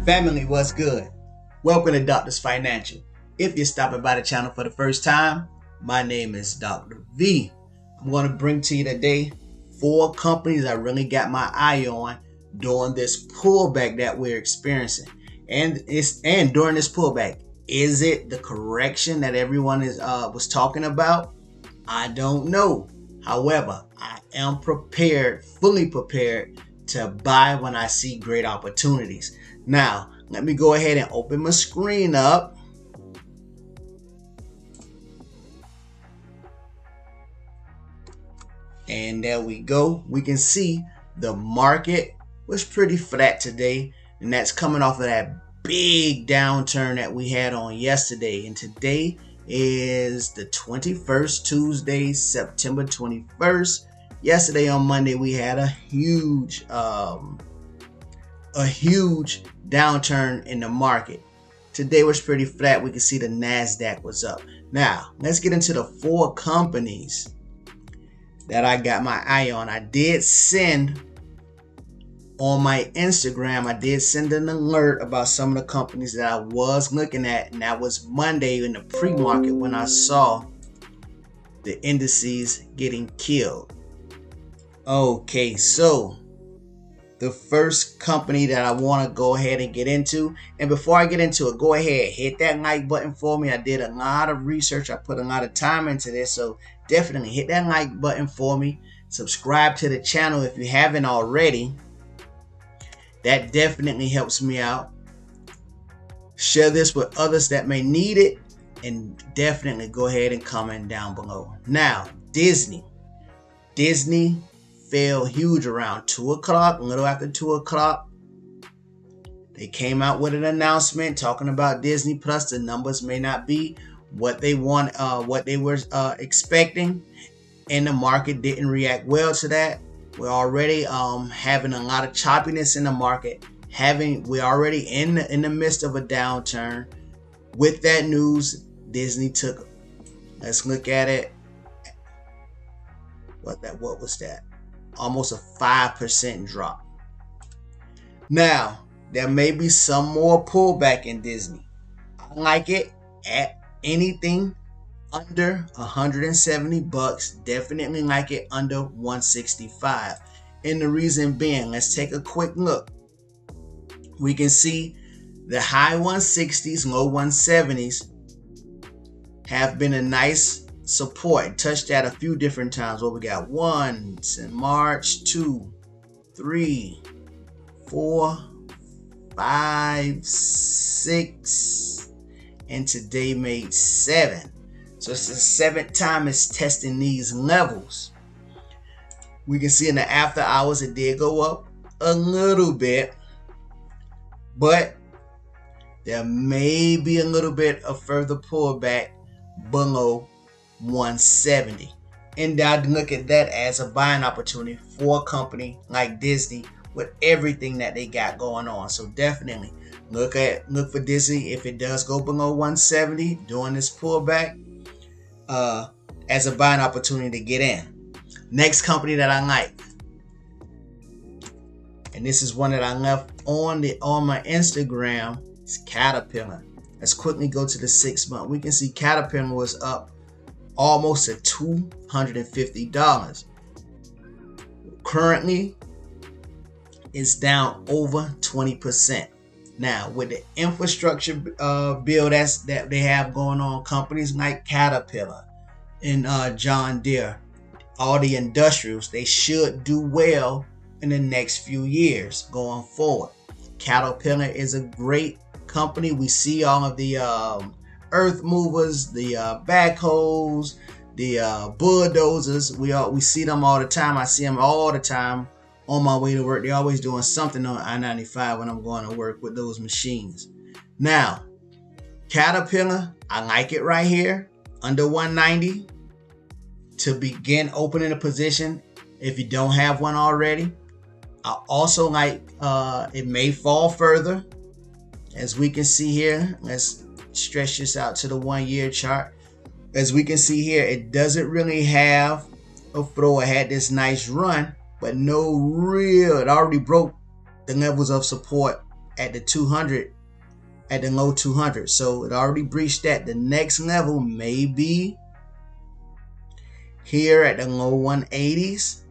Family, what's good? Welcome to Doctor's Financial. If you're stopping by the channel for the first time, my name is Dr. V. I'm going to bring to you today 4 companies I really got my eye on during this pullback that we're experiencing. And during this pullback, is it the correction that everyone was talking about? I don't know. However, I am prepared, fully prepared to buy when I see great opportunities. Now, let me go ahead and open my screen up. And there we go. We can see the market was pretty flat today, and that's coming off of that big downturn that we had on yesterday. And today is the 21st, Tuesday, September 21st. Yesterday on Monday, we had a huge downturn in the market. Today was pretty flat. We can see the NASDAQ was up. Now, let's get into the 4 companies that I got my eye on. I did send on my Instagram, I did send an alert about some of the companies that I was looking at, and that was Monday in the pre-market when I saw the indices getting killed. Okay, so the first company that I want to go ahead and get into, and before I get into it, go ahead, hit that like button for me. I did a lot of research. I put a lot of time into this, so definitely hit that like button for me. Subscribe to the channel if you haven't already. That definitely helps me out. Share this with others that may need it, and definitely go ahead and comment down below. Now, Disney fell huge around 2 o'clock, a little after 2 o'clock. They came out with an announcement talking about Disney Plus. The numbers may not be what they were expecting, and the market didn't react well to that. We're already having a lot of choppiness in the market. We're already in the midst of a downturn. With that news, Disney took. Let's look at it. What was that? Almost a 5% drop. Now, there may be some more pullback in Disney. I like it at anything under $170. Definitely like it under $165. And the reason being, let's take a quick look. We can see the high 160s, low 170s have been a nice support. Touched that a few different times. What we got? Once in March, 2, 3, 4, 5, 6, and today made 7. So it's the 7th time it's testing these levels. We can see in the after hours it did go up a little bit, but there may be a little bit of further pullback below 170. And I look at that as a buying opportunity for a company like Disney with everything that they got going on. So definitely look for Disney if it does go below 170 during this pullback, as a buying opportunity to get in. Next company that I like, and this is one that I left on my Instagram, is Caterpillar. Let's quickly go to the 6 month. We can see Caterpillar was up almost at $250. Currently, it's down over 20%. Now, with the infrastructure bill that they have going on, companies like Caterpillar and John Deere, all the industrials, they should do well in the next few years going forward. Caterpillar is a great company. We see all of the earth movers, the backhoes, the bulldozers. We see them all the time. I see them all the time on my way to work. They're always doing something on I-95 when I'm going to work with those machines. Now, Caterpillar, I like it right here under 190 to begin opening a position if you don't have one already. I also like it may fall further, as we can see here. Let's stretch this out to the 1-year chart. As we can see here, it doesn't really have a throw. It had this nice run, but it already broke the levels of support at the 200, at the low 200. So it already breached that. The next level may be here at the low 180s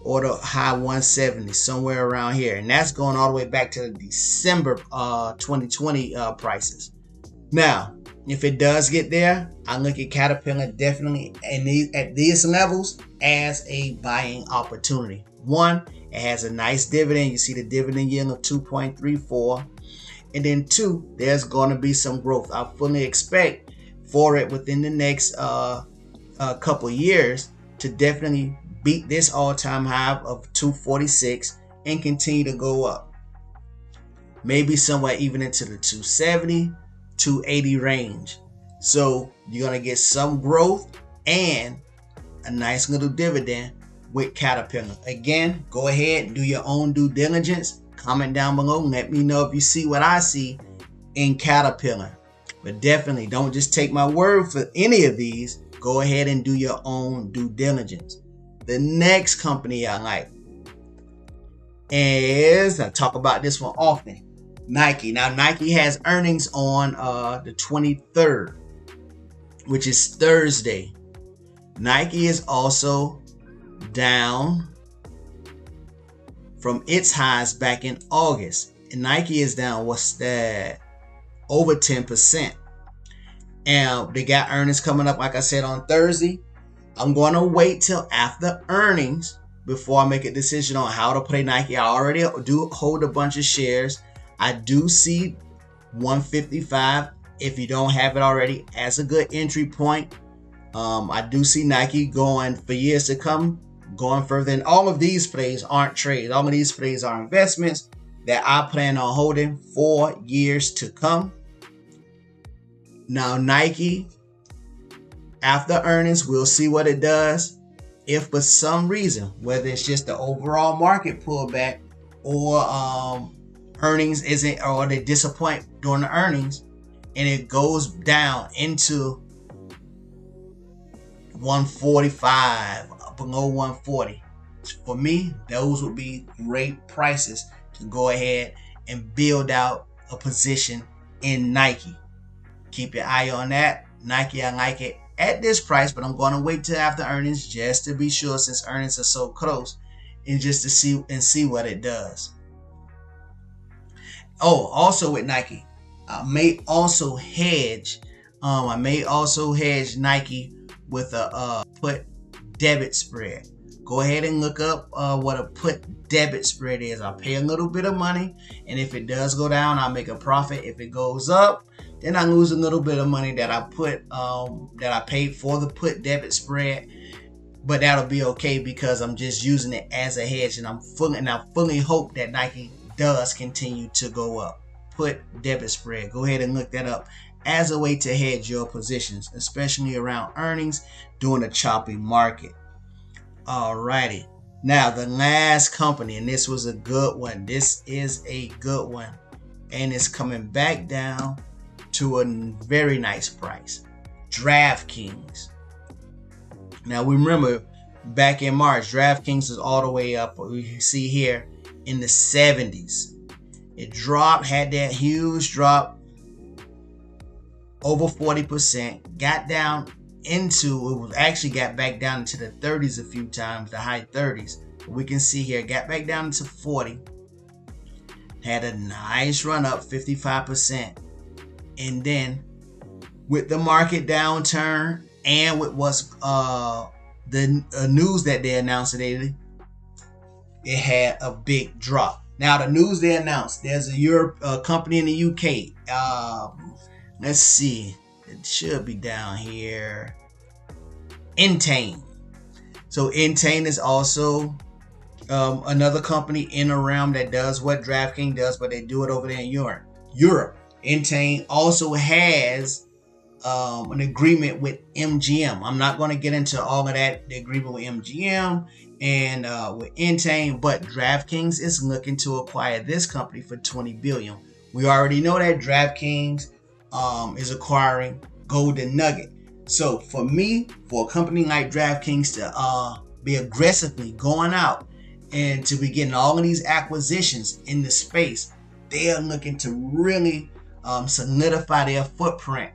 or the high 170s, somewhere around here. And that's going all the way back to the December 2020 prices. Now, if it does get there, I look at Caterpillar definitely at these levels as a buying opportunity. One, it has a nice dividend. You see the dividend yield of 2.34. And then two, there's going to be some growth. I fully expect for it within the next couple years to definitely beat this all-time high of 246 and continue to go up. Maybe somewhere even into the 270, 280 range. So you're going to get some growth and a nice little dividend with Caterpillar. Again, go ahead and do your own due diligence. Comment down below and let me know if you see what I see in Caterpillar. But definitely don't just take my word for any of these. Go ahead and do your own due diligence. The next company I like is, I talk about this one often, Nike. Now Nike has earnings on the 23rd, which is Thursday. Nike is also down from its highs back in August. And Nike is down, what's that? Over 10%. And they got earnings coming up, like I said, on Thursday. I'm going to wait till after earnings before I make a decision on how to play Nike. I already do hold a bunch of shares. I do see 155, if you don't have it already, as a good entry point. I do see Nike going for years to come, going further. And all of these plays aren't trades. All of these plays are investments that I plan on holding for years to come. Now Nike, after earnings, we'll see what it does. If for some reason, whether it's just the overall market pullback or earnings isn't, or they disappoint during the earnings and it goes down into 145, below 140, for me, those would be great prices to go ahead and build out a position in Nike. Keep your eye on that. Nike, I like it at this price, but I'm going to wait till after earnings just to be sure, since earnings are so close, and just to see what it does. Oh, also with Nike, I may also hedge Nike with a put debit spread. Go ahead and look up what a put debit spread is. I'll pay a little bit of money, and if it does go down, I'll make a profit. If it goes up, then I lose a little bit of money that I paid for the put debit spread. But that'll be okay because I'm just using it as a hedge, and I fully hope that Nike does continue to go up. Put debit spread. Go ahead and look that up as a way to hedge your positions, especially around earnings during a choppy market. Alrighty. Now the last company, and this was a good one. This is a good one, and it's coming back down to a very nice price. DraftKings. Now we remember back in March, DraftKings was all the way up. We see here in the 70s. It dropped, had that huge drop, over 40%. Got down into, got back down into the 30s a few times, the high 30s. We can see here, got back down to 40. Had a nice run up, 55%. And then with the market downturn and with what's the news that they announced today, it had a big drop. Now the news they announced, there's a company in the UK. Let's see, it should be down here. Entain. So Entain is also another company in a realm that does what DraftKings does, but they do it over there in Europe. Entain also has an agreement with MGM. I'm not going to get into all of that, the agreement with MGM and with Entain, but DraftKings is looking to acquire this company for $20 billion. We already know that DraftKings is acquiring Golden Nugget. So for me, for a company like DraftKings to be aggressively going out and to be getting all of these acquisitions in the space, they are looking to really solidify their footprint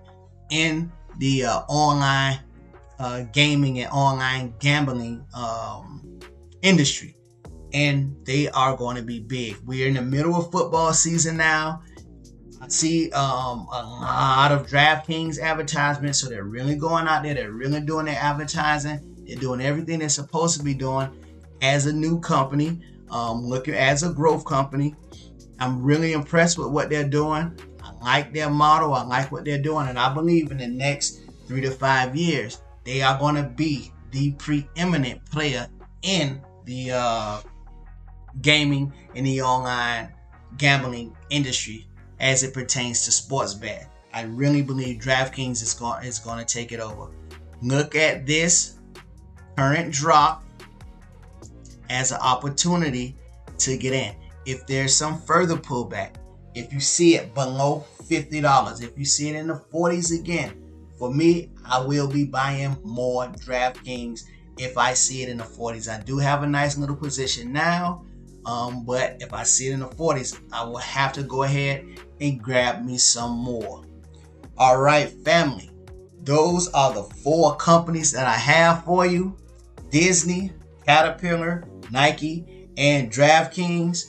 in the online gaming and online gambling industry. And they are going to be big. We're in the middle of football season now. I see a lot of DraftKings advertisements, so they're really going out there. They're really doing their advertising. They're doing everything they're supposed to be doing as a new company, looking as a growth company. I'm really impressed with what they're doing. I like their model. I like what they're doing, and I believe in the next 3 to 5 years, they are going to be the preeminent player in the gaming and the online gambling industry as it pertains to sports betting. I really believe DraftKings is going to take it over. Look at this current drop as an opportunity to get in. If there's some further pullback, if you see it below $50, if you see it in the 40s again, for me, I will be buying more DraftKings if I see it in the 40s. I do have a nice little position now, but if I see it in the 40s, I will have to go ahead and grab me some more. All right, family. Those are the 4 companies that I have for you: Disney, Caterpillar, Nike, and DraftKings.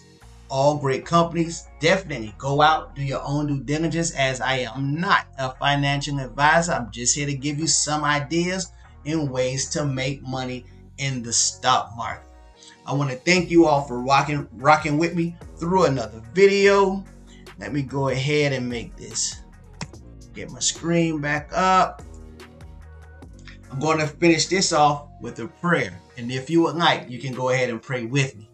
All great companies. Definitely go out, do your own due diligence, as I am not a financial advisor. I'm just here to give you some ideas and ways to make money in the stock market. I want to thank you all for rocking with me through another video. Let me go ahead and get my screen back up. I'm going to finish this off with a prayer. And if you would like, you can go ahead and pray with me.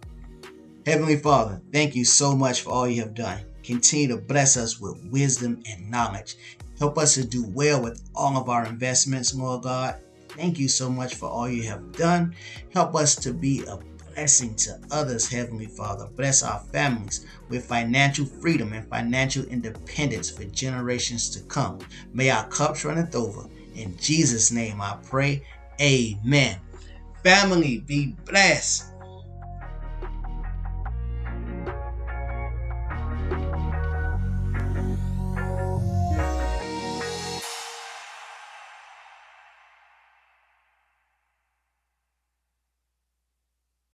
Heavenly Father, thank you so much for all you have done. Continue to bless us with wisdom and knowledge. Help us to do well with all of our investments, Lord God. Thank you so much for all you have done. Help us to be a blessing to others, Heavenly Father. Bless our families with financial freedom and financial independence for generations to come. May our cups runneth over. In Jesus' name I pray. Amen. Family, be blessed.